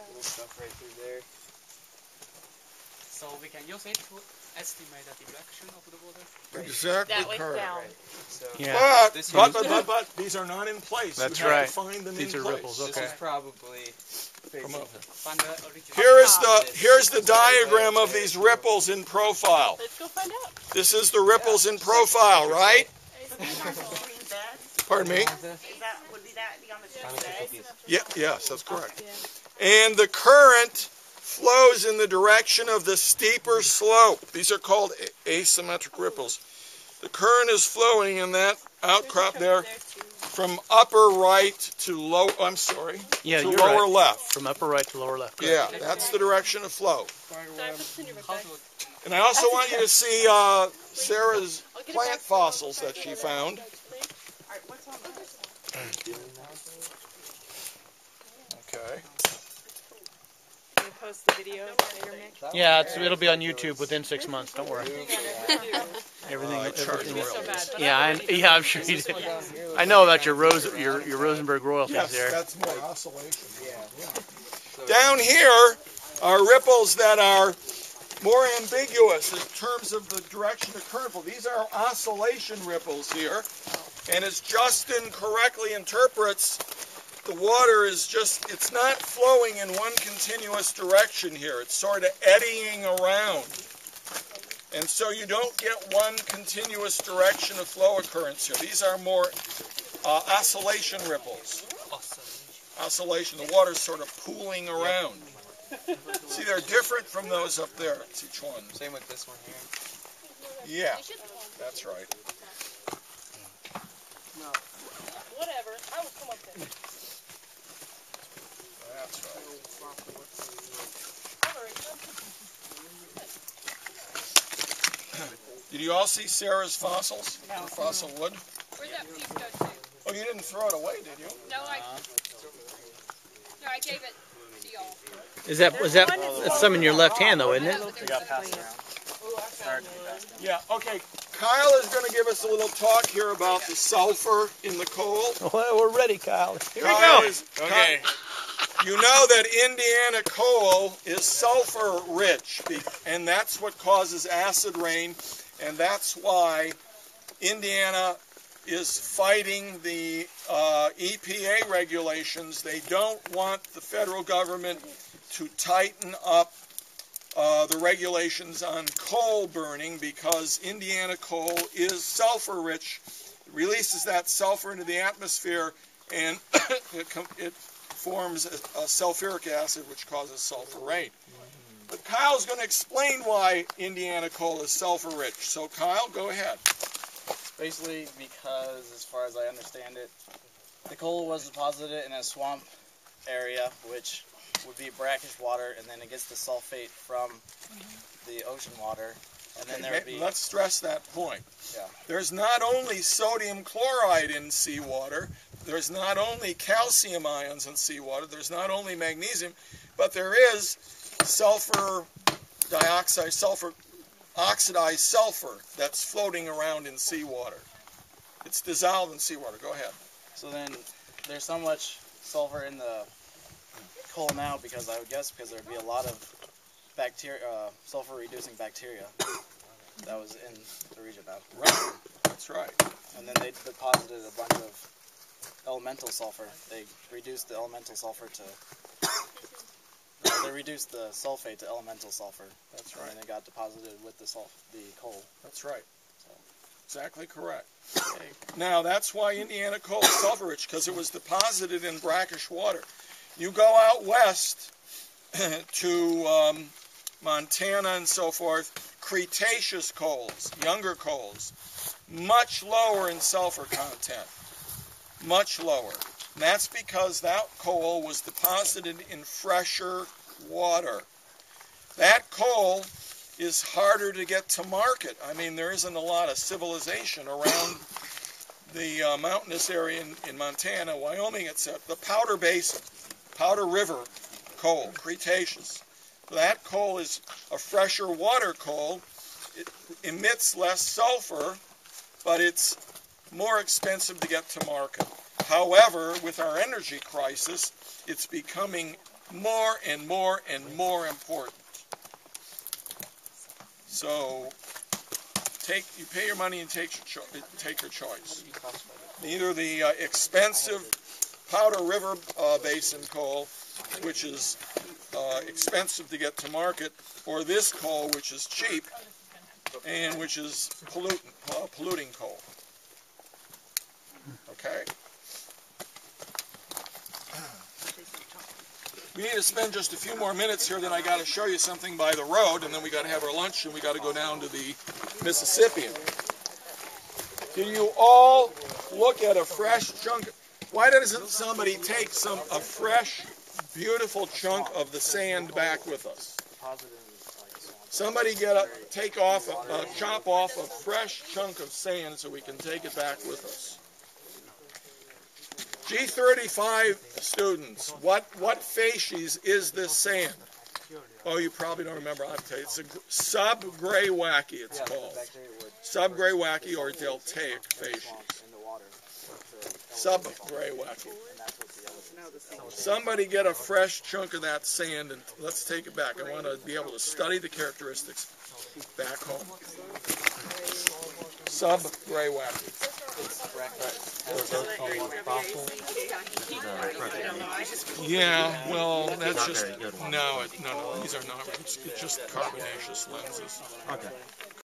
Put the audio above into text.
little stuff right through there. So we can use it to estimate the direction of the water. Exactly That way correct. down. Right. So Yeah. But these are not in place. That's you have right. to find them These in are place. ripples. this Okay. is probably Find the original. Here's the diagram of these ripples in profile. Let's go find out. This is the ripples in profile, right? Pardon me? Would that be on the stream bed? Yes, that's correct. And the current flows in the direction of the steeper slope. These are called asymmetric ripples. The current is flowing in that outcrop there from upper right to lower left. From upper right to lower left. Yeah, that's the direction of flow. And I also want you to see Sarah's plant fossils that she found. Okay. Can you post the video later, Mick? Yeah, it'll be on YouTube within 6 months. Don't worry. Everything. So bad. Yeah, I'm sure you did. I know about your Rosenberg royalties Yes, there. that's more oscillation. Yeah. Down here are ripples that are more ambiguous in terms of the direction of current flow. These are oscillation ripples here, and as Justin correctly interprets, the water is it's not flowing in one continuous direction here. It's sort of eddying around. And so you don't get one continuous direction of flow occurrence here. These are more oscillation ripples. Oscillation. The water's sort of pooling around. See, they're different from those up there. It's each one. same with this one here. Yeah, that's right. Whatever. I will come up there. That's right. Did you all see Sarah's fossils? No. Her fossil wood? Where'd that piece go to? Oh, you didn't throw it away, did you? No, I gave it to y'all. Is that's some in your left hand though, isn't it? Yeah, okay. Kyle is going to give us a little talk here about the sulfur in the coal. Well, we're ready, Kyle. Here Kyle we go. Okay. You know that Indiana coal is sulfur rich, and that's what causes acid rain, and that's why Indiana is fighting the EPA regulations. They don't want the federal government to tighten up the regulations on coal burning because Indiana coal is sulfur rich. It releases that sulfur into the atmosphere, and it forms a sulfuric acid, which causes sulfur rain. But Kyle's going to explain why Indiana coal is sulfur rich. So Kyle, go ahead. Basically because, as far as I understand it, the coal was deposited in a swamp area, which would be brackish water, and then it gets the sulfate from the ocean water, and then there would be... Let's stress that point. Yeah. There's not only sodium chloride in seawater, there's not only calcium ions in seawater, there's not only magnesium, but there is sulfur dioxide, oxidized sulfur that's floating around in seawater. It's dissolved in seawater. Go ahead. So then there's so much sulfur in the coal now because I would guess because there would be a lot of bacteria, sulfur-reducing bacteria that was in the region now. Right. That's right. And then they deposited a bunch of elemental sulfur. They reduced the elemental sulfur to... they reduced the sulfate to elemental sulfur. That's right. And it got deposited with the coal. That's right. Exactly correct. Okay. Now, that's why Indiana coal is sulfur rich, because it was deposited in brackish water. You go out west to Montana and so forth, Cretaceous coals, younger coals, much lower in sulfur content, much lower. And that's because that coal was deposited in fresher water. That coal is harder to get to market. I mean, there isn't a lot of civilization around the mountainous area in Montana, Wyoming, etc. The Powder Basin, Powder River coal, Cretaceous. That coal is a fresher water coal. It emits less sulfur, but it's more expensive to get to market. However, with our energy crisis, it's becoming more and more and more important. So you pay your money and take your choice. Either the expensive Powder River Basin coal, which is expensive to get to market, or this coal, which is cheap and which is polluting coal. Okay? We need to spend just a few more minutes here, then I got to show you something by the road, and then we got to have our lunch, and we got to go down to the Mississippian. Can you all look at a fresh chunk? Why doesn't somebody take a fresh, beautiful chunk of the sand back with us? Somebody chop off a fresh chunk of sand so we can take it back with us. G35 students, what facies is this sand? Oh, you probably don't remember. I'll tell you. It's a sub-gray wacky, it's called. Sub-gray wacky or deltaic facies. Sub-gray wacky. Somebody get a fresh chunk of that sand and let's take it back. I want to be able to study the characteristics back home. Sub-gray wacky. Yeah, well, that's just, no, these are not, it's just carbonaceous lenses. Okay.